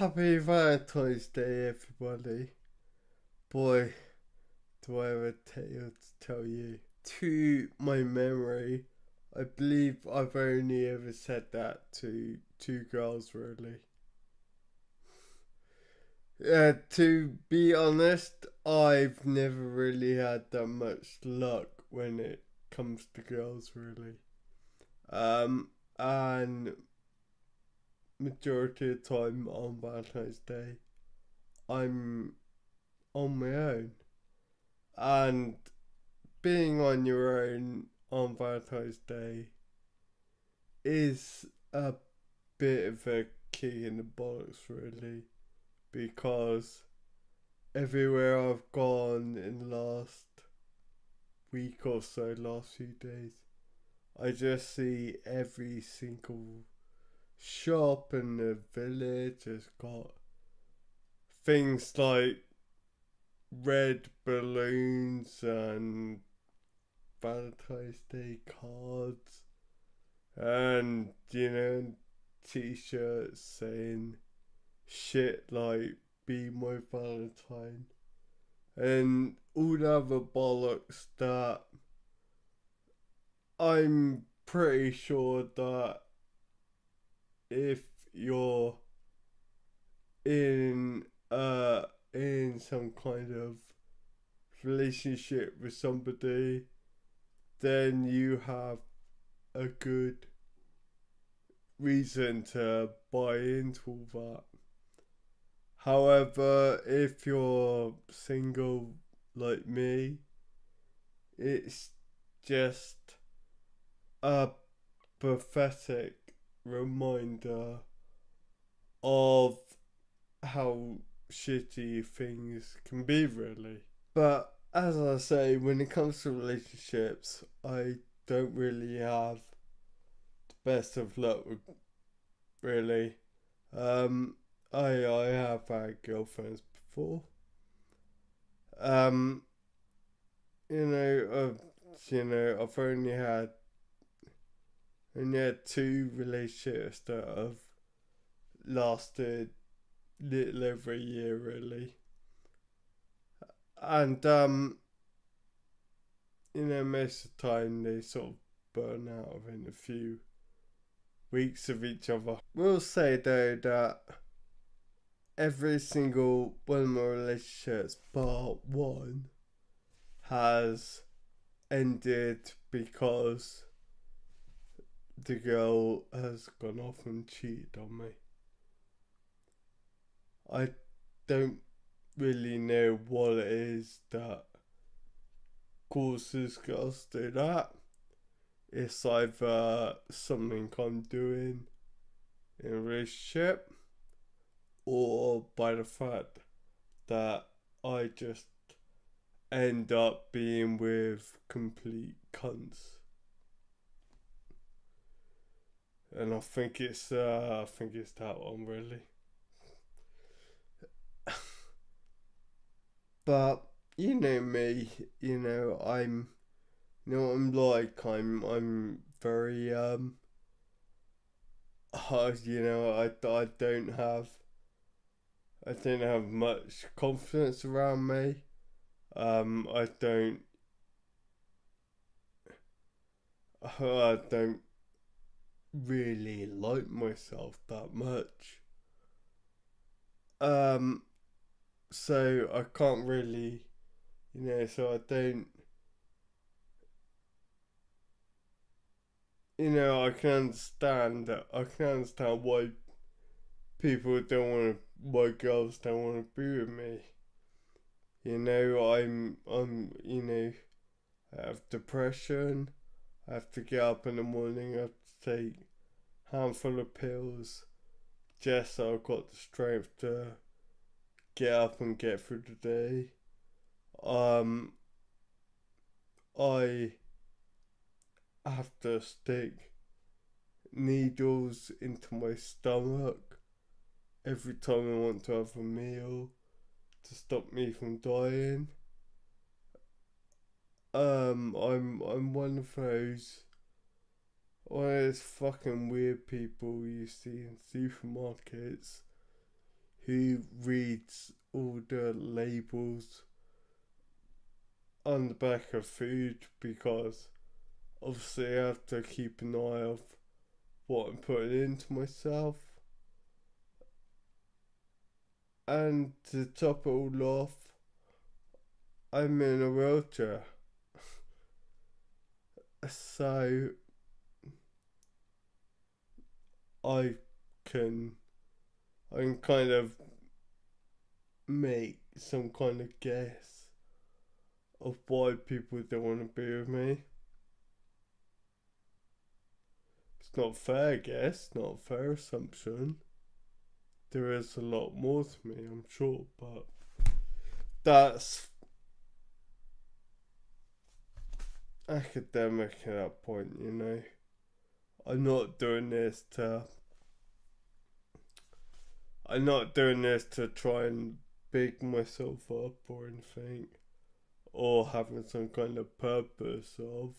Happy Valentine's Day, everybody. Boy, do I have a tale to tell you. To my memory, I believe I've only ever said that to two girls, really. To be honest, I've never really had that much luck when it comes to girls, really. And majority of the time on Valentine's Day, I'm on my own. And being on your own on Valentine's Day is a bit of a kick in the bollocks, really, because everywhere I've gone in the last week or so, last few days, I just see every single shop in the village has got things like red balloons and Valentine's Day cards and, t-shirts saying shit like be my Valentine and all the other bollocks that I'm pretty sure that if you're in in some kind of relationship with somebody, then you have a good reason to buy into all that. However, if you're single like me, it's just a pathetic reminder of how shitty things can be, really. But as I say, when it comes to relationships, I don't really have the best of luck, really. I have had girlfriends before. Um, you know, I've only had two relationships that have lasted little over a year, really. And most of the time they sort of burn out within a few weeks of each other. We'll say though that every single one of my relationships, bar one, has ended because the girl has gone off and cheated on me. I don't really know what it is that causes girls to do that. It's either something I'm doing in a relationship or by the fact that I just end up being with complete cunts. And I think it's that one, really. But you know me, I'm like. I'm very I don't have much confidence around me. I don't really like myself that much. Um, so I can't really, so I don't, I can understand that. I can understand why girls don't want to be with me. I have depression. I have to get up in the morning. I have to take a handful of pills just so I've got the strength to get up and get through the day. Um, I have to stick needles into my stomach every time I want to have a meal to stop me from dying. I'm one of those fucking weird people you see in supermarkets. who reads all the labels on the back of food, because obviously I have to keep an eye of what I'm putting into myself. And to top it all off, I'm in a wheelchair. So I can kind of make some kind of guess of why people don't want to be with me. It's not a fair guess, not a fair assumption. There is a lot more to me, I'm sure, but that's academic at that point, you know. I'm not doing this to try and big myself up or anything, or having some kind of purpose of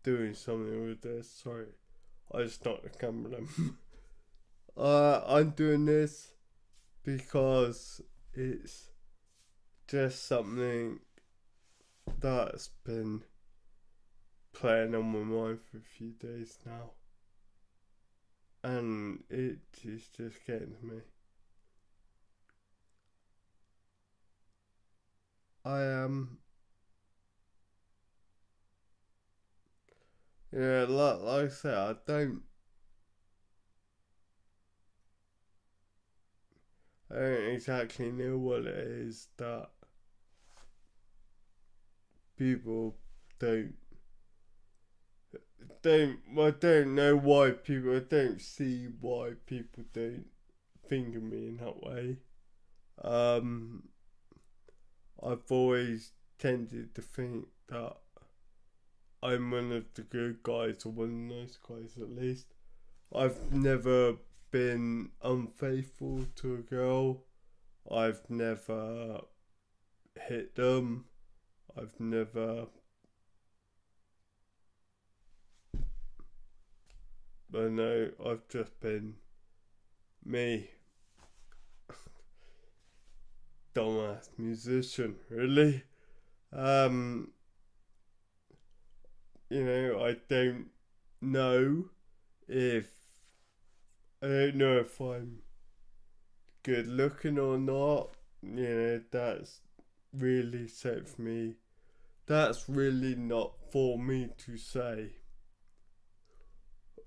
doing something with this. Sorry, I just knocked the camera down. I'm doing this because it's just something that's been playing on my mind for a few days now, and it is just getting to me. I am, yeah, like I said, I don't exactly know what it is that people don't I don't know why people, I don't see why people don't think of me in that way. I've always tended to think that I'm one of the good guys, or one of the nice guys at least. I've never been unfaithful to a girl. I've never hit them. I've never, I know, I've just been me. Dumbass musician, really. You know, know if I don't know if I'm good looking or not. You know, that's really set for me. That's really not for me to say.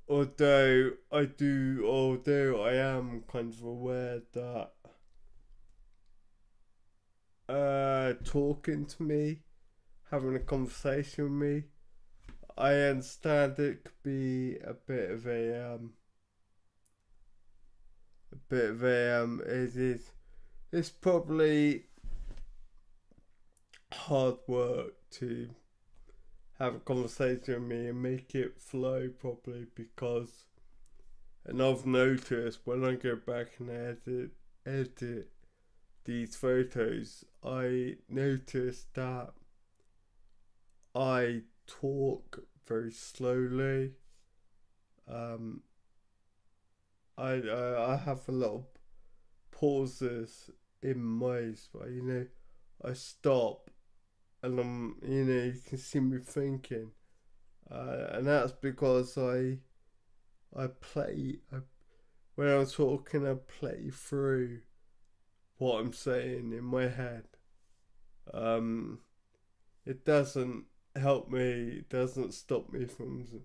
Although I am kind of aware that talking to me, having a conversation with me, I understand it could be a bit of it's probably hard work to have a conversation with me and make it flow properly, because, and I've noticed when I go back and edit these photos, I notice that I talk very slowly. I have a lot of pauses in my but you know, I stop and you can see me thinking, and that's because when I'm talking, I play through what I'm saying in my head. It doesn't help me. It doesn't stop me from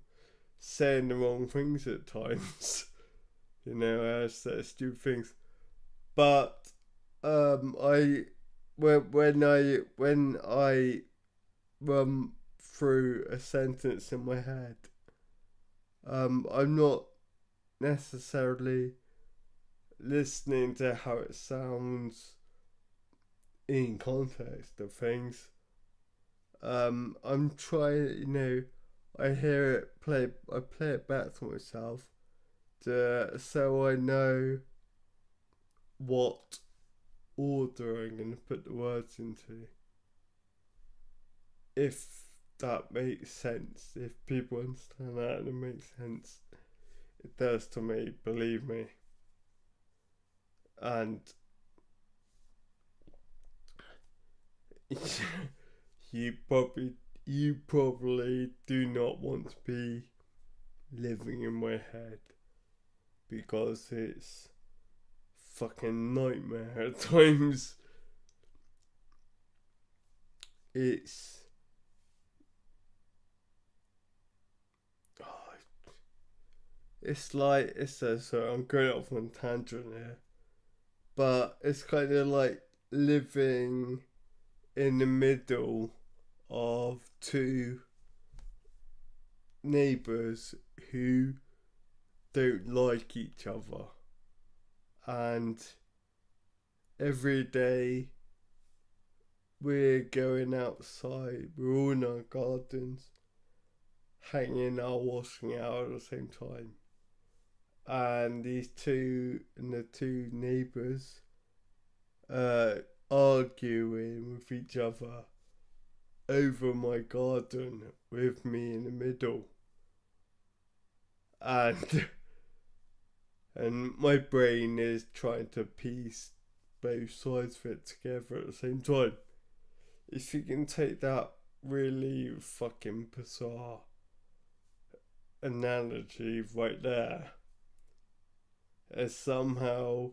saying the wrong things at times. You know, I say stupid things, but I when I run through a sentence in my head, I'm not necessarily listening to how it sounds in context of things. I'm trying, you know, I hear it I play it back to myself so I know what order I'm going to put the words into. If that makes sense, if people understand that and it makes sense, it does to me, believe me. and you probably do not want to be living in my head, because it's fucking nightmare at times. It's it's like it's a, so I'm going off on a tangent here, but it's kind of like living in the middle of two neighbours who don't like each other, and every day we're going outside, we're all in our gardens, hanging out, washing out at the same time. And the two neighbours arguing with each other over my garden with me in the middle. And and my brain is trying to piece both sides of it together at the same time. If you can take that really fucking bizarre analogy right there, and somehow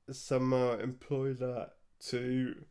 employ that to